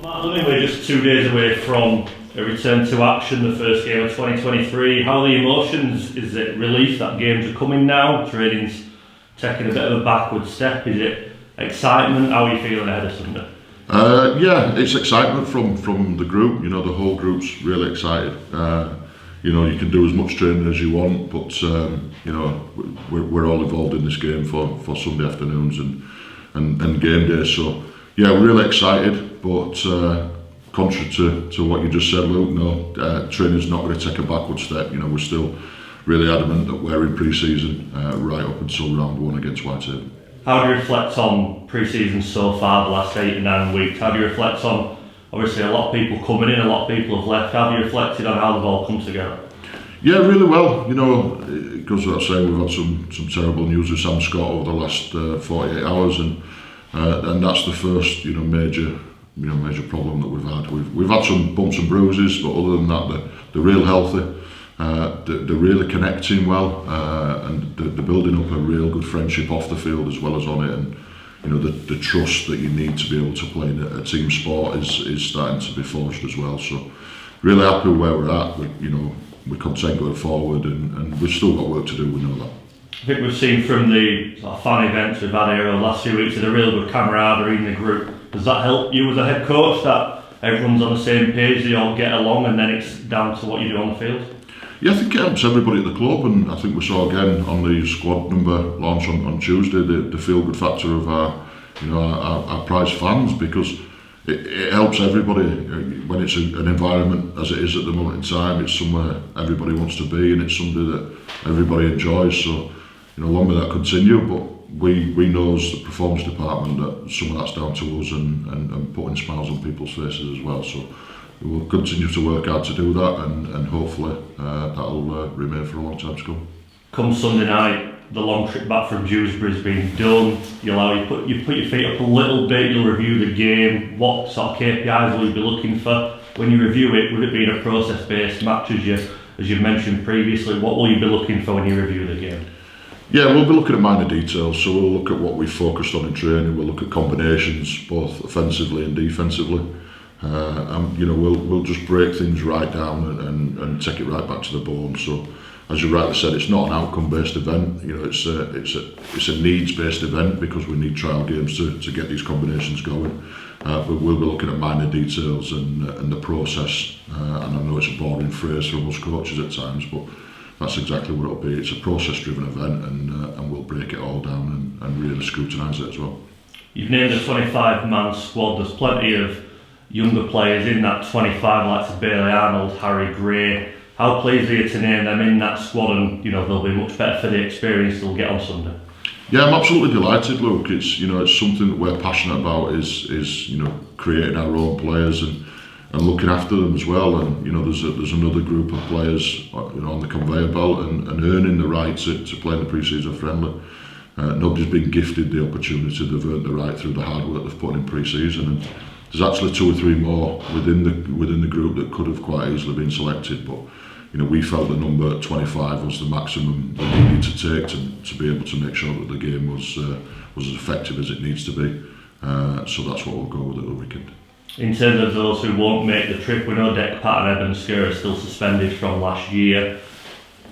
Mark, we're just 2 days away from a return to action, the first game of 2023. How are the emotions? Is it relief that games are coming now? Training's taking a bit of a backward step. Is it excitement? How are you feeling ahead of Sunday? Yeah, it's excitement from the group. You know, the whole group's really excited. You know, you can do as much training as you want, but you know, we're all involved in this game for Sunday afternoons and game days. So yeah, we're really excited, but contrary to what you just said, Luke, no, training's not going to take a backward step. You know, we're still really adamant that we're in pre-season right up until round 1 against Whitehaven. How do you reflect on pre-season so far, the last 8 or 9 weeks? How do you reflect on, obviously a lot of people coming in, a lot of people have left. How have you reflected on how they've all come together? Yeah, really well. You know, it goes without saying we've had some terrible news with Sam Scott over the last 48 hours, and that's the first major problem that we've had. We've had some bumps and bruises, but other than that, they're real healthy. They're really connecting well, and they're building up a real good friendship off the field as well as on it. And you know, the trust that you need to be able to play in a team sport is starting to be forged as well. So really happy where we're at. We're content going forward, and we've still got work to do. We know that. I think we've seen from the sort of fan events we've had here over the last few weeks, there's a real good camaraderie in the group. Does that help you as a head coach, that everyone's on the same page, they all get along, and then it's down to what you do on the field? Yeah, I think it helps everybody at the club, and I think we saw again on the squad number launch on Tuesday the feel-good factor of our prized fans, because it helps everybody when it's an environment as it is at the moment in time. It's somewhere everybody wants to be, and it's something that everybody enjoys. So, you know, long may that continue. But we know as the performance department that some of that's down to us and putting smiles on people's faces as well. So we'll continue to work hard to do that, and hopefully that'll remain for a long time to come. Come Sunday night, the long trip back from Dewsbury's been done. You put your feet up a little bit, you'll review the game. What sort of KPIs will you be looking for when you review it? With it being a process-based match, as you mentioned previously, what will you be looking for when you review the game? Yeah, we'll be looking at minor details. So we'll look at what we focused on in training. We'll look at combinations, both offensively and defensively. And you know, we'll just break things right down and take it right back to the bone. So, as you rightly said, it's not an outcome-based event. You know, it's a needs-based event, because we need trial games to get these combinations going. But we'll be looking at minor details and the process. And I know it's a boring phrase for most coaches at times, but that's exactly what it'll be. It's a process-driven event, and we'll break it all down and really scrutinise it as well. You've named a 25-man squad. There's plenty of younger players in that 25, like Bailey Arnold, Harry Gray. How pleased are you to name them in that squad, and you know they'll be much better for the experience they'll get on Sunday? Yeah, I'm absolutely delighted, Luke. It's something that we're passionate about is creating our own players and looking after them as well. And you know, there's another group of players on the conveyor belt and earning the right to play in the pre-season friendly. Nobody's been gifted the opportunity. They've earned the right through the hard work they've put in pre-season, and there's actually 2 or 3 more within the group that could have quite easily been selected, but you know, we felt the number 25 was the maximum we needed to take to be able to make sure that the game was as effective as it needs to be. So that's what we'll go with at the weekend. In terms of those who won't make the trip, we know Deck Pat and Eben Skir are still suspended from last year.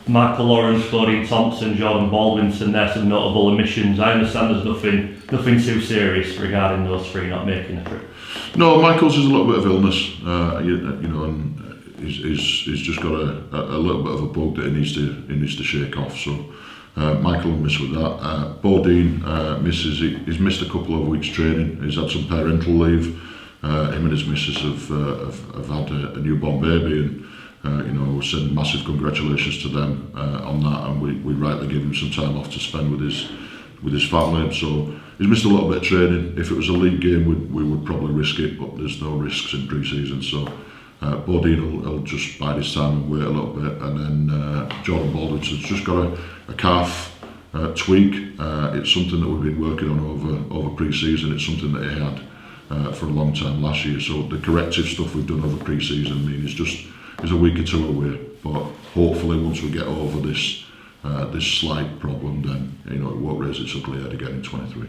Michael Lawrence, Bodine Thompson, Jordan Baldwinson, there's some notable omissions. I understand there's nothing too serious regarding those 3 not making the trip. No, Michael's is a little bit of illness, and he's just got a little bit of a bug that he needs to shake off. So Michael will miss with that. Bodine he's missed a couple of weeks training. He's had some parental leave. Him and his missus have had a newborn baby, and we send massive congratulations to them on that, and we rightly give him some time off to spend with his family. So he's missed a little bit of training. If it was a league game, we would probably risk it, but there's no risks in pre-season. So Bodine will just bide his time and wait a little bit, and then Jordan Baldwin's just got a calf tweak. It's something that we've been working on over pre-season. It's something that he had for a long time last year. So the corrective stuff we've done over pre-season is a week or 2 away. But hopefully, once we get over this slight problem, then it won't raise its ugly head again in 23.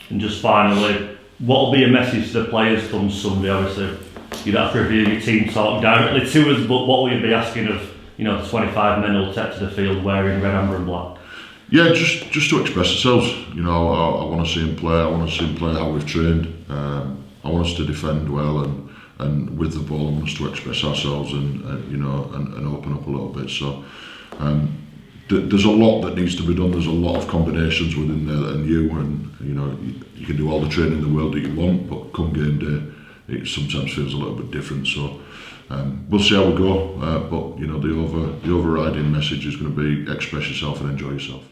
And just finally, what will be a message to the players come Sunday? Obviously, you don't have to review your team talk directly to us, but what will you be asking of the 25 men who'll take to the field wearing red, amber and black? Yeah, just to express ourselves. I want to see him play. I want to see him play how we've trained. I want us to defend well and with the ball. I want us to express ourselves and open up a little bit. So there's a lot that needs to be done. There's a lot of combinations within there that are new, and you can do all the training in the world that you want, but come game day, it sometimes feels a little bit different. So we'll see how we go. But the overriding message is going to be express yourself and enjoy yourself.